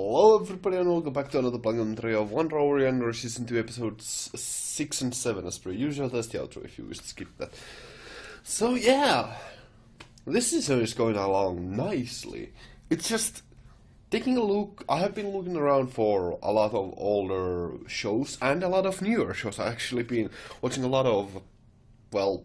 Hello everybody and welcome back to another commentary of Yonder Season 2 episodes 6 and 7 as per usual. That's the outro if you wish to skip that. So yeah, this season is going along nicely. It's just taking a look. I have been looking around for a lot of older shows and a lot of newer shows. I've actually been watching a lot of, well,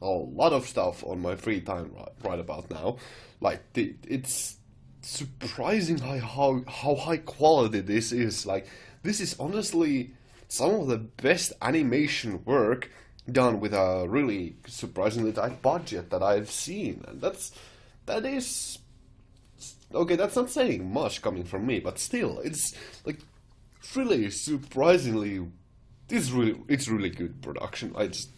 a lot of stuff on my free time right about now. Like, it's surprising how high quality this is. Like, this is honestly some of the best animation work done with a really surprisingly tight budget that I've seen, and that is okay. That's not saying much coming from me, but still, it's like really surprisingly, it's really good production. I just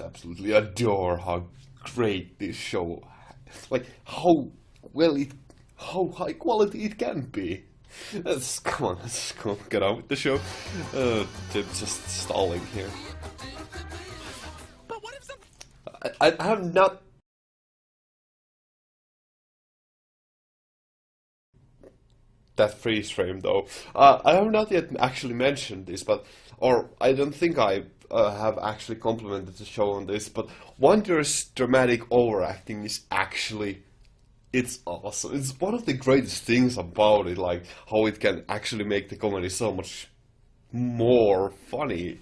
absolutely adore how great this show, like how high quality it can be. Let's go, get on with the show. They're just stalling here. But what if some... I have not. That freeze frame though. I have not yet actually mentioned this, or I don't think I have actually complimented the show on this, but Wonder's dramatic overacting is actually, it's awesome. It's one of the greatest things about it, like how it can actually make the comedy so much more funny.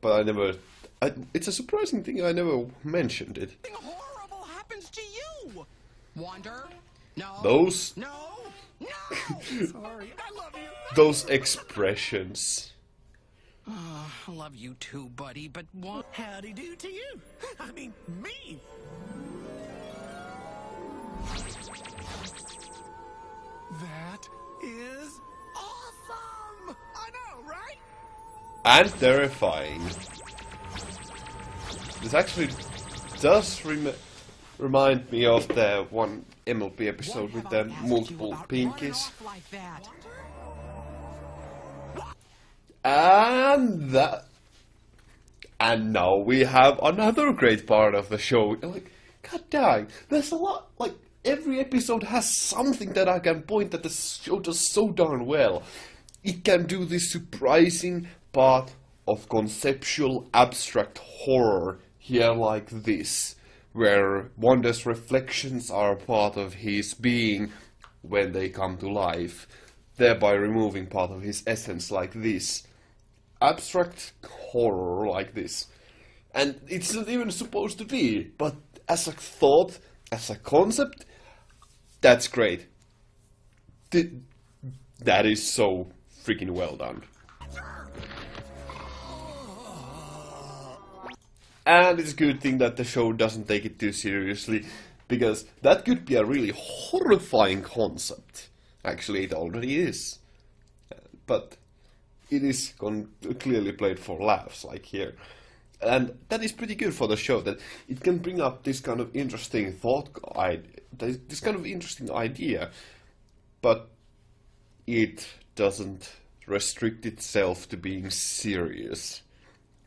But it's a surprising thing I never mentioned it. Something horrible happens to you! Wander? No. Those... No! No! Sorry, I love you! Those expressions. I love you too, buddy, but what? Howdy do to you. I mean, me. That is awesome! I know, right? And terrifying. This actually does remind me of the one MLB episode with the multiple pinkies. And now we have another great part of the show. Like, god dang, there's a lot. Like, every episode has something that I can point that the show does so darn well. It can do this surprising part of conceptual abstract horror here, like this, where Wanda's reflections are part of his being when they come to life, thereby removing part of his essence, like this. Abstract horror like this. And it's not even supposed to be, but as a thought, as a concept, that's great. That is so freaking well done. And it's a good thing that the show doesn't take it too seriously, because that could be a really horrifying concept. Actually, it already is. But it is clearly played for laughs, like here. And that is pretty good for the show, that it can bring up this kind of interesting this kind of interesting idea, but it doesn't restrict itself to being serious.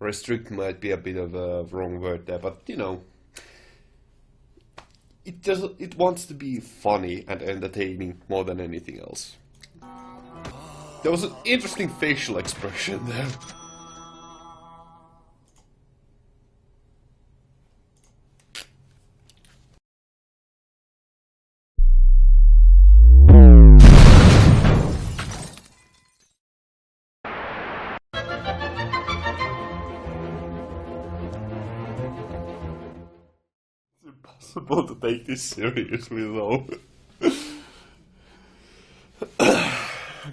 Restrict might be a bit of a wrong word there, but you know, it wants to be funny and entertaining more than anything else. There was an interesting facial expression there. It's impossible to take this seriously though.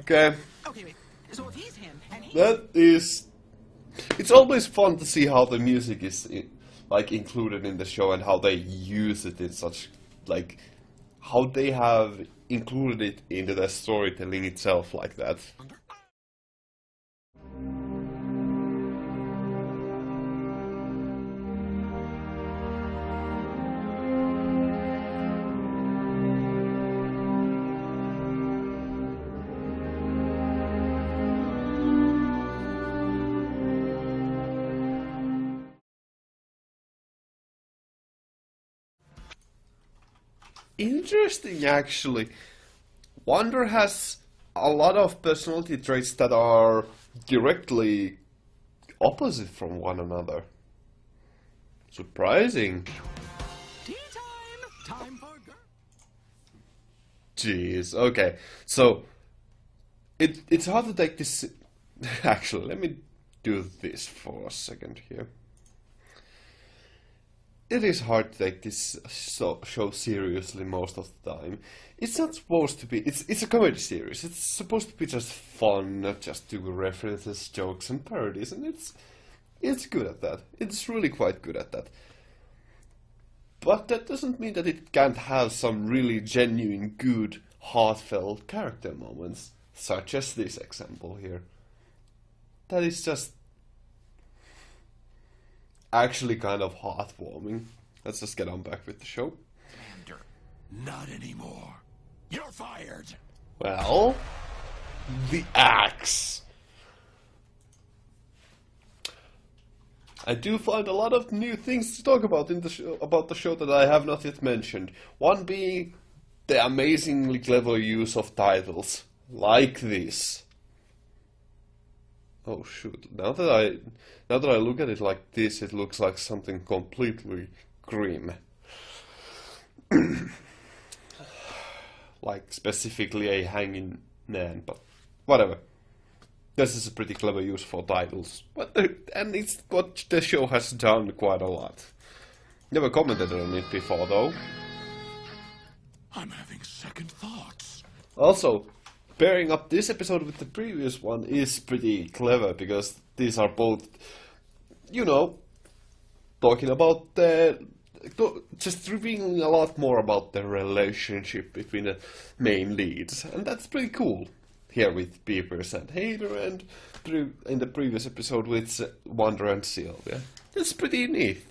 Okay. Okay, wait. So if he's him, and he... That is... It's always fun to see how the music is, like, included in the show and how they use it in such, like, how they have included it into the storytelling itself like that. Interesting, actually. Wonder has a lot of personality traits that are directly opposite from one another. Surprising. Tea time! Time for girl. Jeez, okay. So, it's hard to take this... Actually, let me do this for a second here. It is hard to take this show seriously most of the time. It's not supposed to be... It's a comedy series. It's supposed to be just fun, not just do references, jokes, and parodies, and it's good at that. It's really quite good at that. But that doesn't mean that it can't have some really genuine, good, heartfelt character moments, such as this example here. That is just actually kind of heartwarming. Let's just get on back with the show. Yonder. Not anymore. You're fired. Well, the axe. I do find a lot of new things to talk about in the show that I have not yet mentioned. One being the amazingly clever use of titles like this. Oh shoot! Now that I look at it like this, it looks like something completely grim. Like specifically a hanging man, but whatever. This is a pretty clever use for titles, and it's what the show has done quite a lot. Never commented on it before, though. I'm having second thoughts. Also, pairing up this episode with the previous one is pretty clever, because these are both, you know, talking about just revealing a lot more about the relationship between the main leads, and that's pretty cool. Here with Beavers and Hater, and in the previous episode with Wonder and Sylvia. It's pretty neat.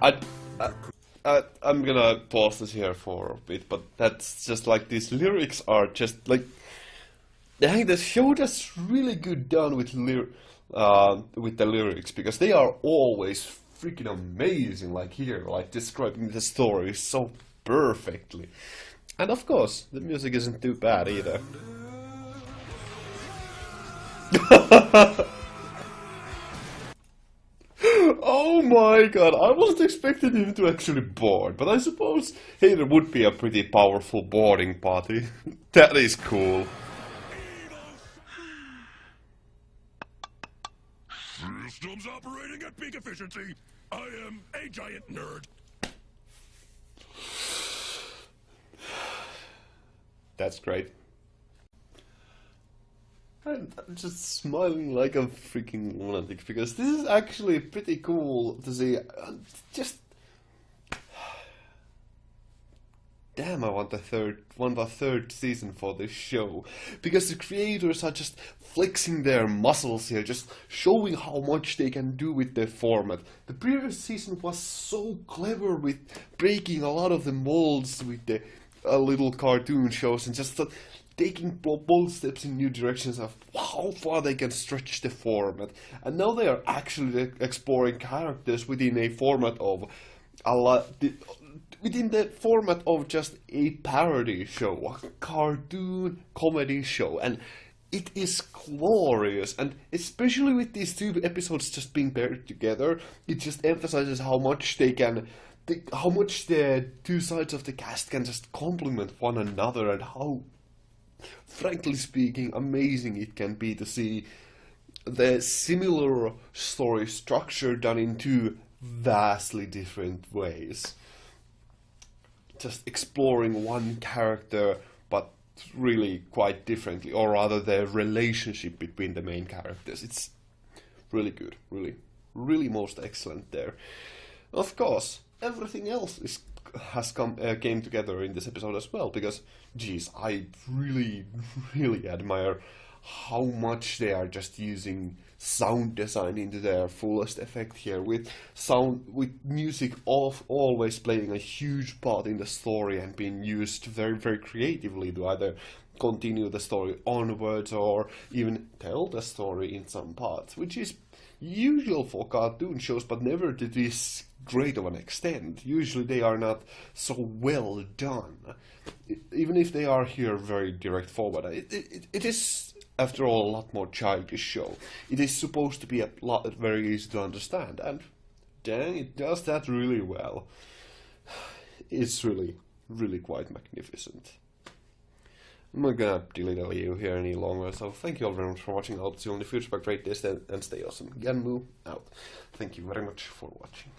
I'm gonna pause this here for a bit, but that's just like these lyrics are just like... I think the show does really good done with the lyrics, because they are always freaking amazing, like here, like describing the story so perfectly. And of course, the music isn't too bad either. Oh my god, I wasn't expecting him to actually board, but I suppose Hater would be a pretty powerful boarding party. That is cool. Systems operating at peak efficiency. I am a giant nerd. That's great. I'm just smiling like a freaking lunatic, because this is actually pretty cool to see. Just damn, I want a third season for this show, because the creators are just flexing their muscles here, just showing how much they can do with their format. The previous season was so clever with breaking a lot of the molds with the little cartoon shows, and just taking bold steps in new directions of how far they can stretch the format. And now they are actually exploring characters within a format of within the format of just a parody show, a cartoon comedy show, and it is glorious. And especially with these two episodes just being paired together, it just emphasizes how much how much the two sides of the cast can just complement one another, and how, frankly speaking, amazing it can be to see the similar story structure done in two vastly different ways. Just exploring one character, but really quite differently, or rather the relationship between the main characters. It's really good, really most excellent there. Of course, everything else came together in this episode as well, because, geez, I really admire how much they are just using sound design into their fullest effect here, with music always playing a huge part in the story and being used very creatively to either continue the story onwards or even tell the story in some parts, which is usual for cartoon shows, but never to this great of an extent. Usually they are not so well done, even if they are here very direct forward. It is, after all, a lot more childish show. It is supposed to be a lot very easy to understand, and dang, it does that really well. It's really, really quite magnificent. I'm not gonna dilly-dally you here any longer, so thank you all very much for watching. I hope to see you in the future. But great day and stay awesome. Ganmu out. Thank you very much for watching.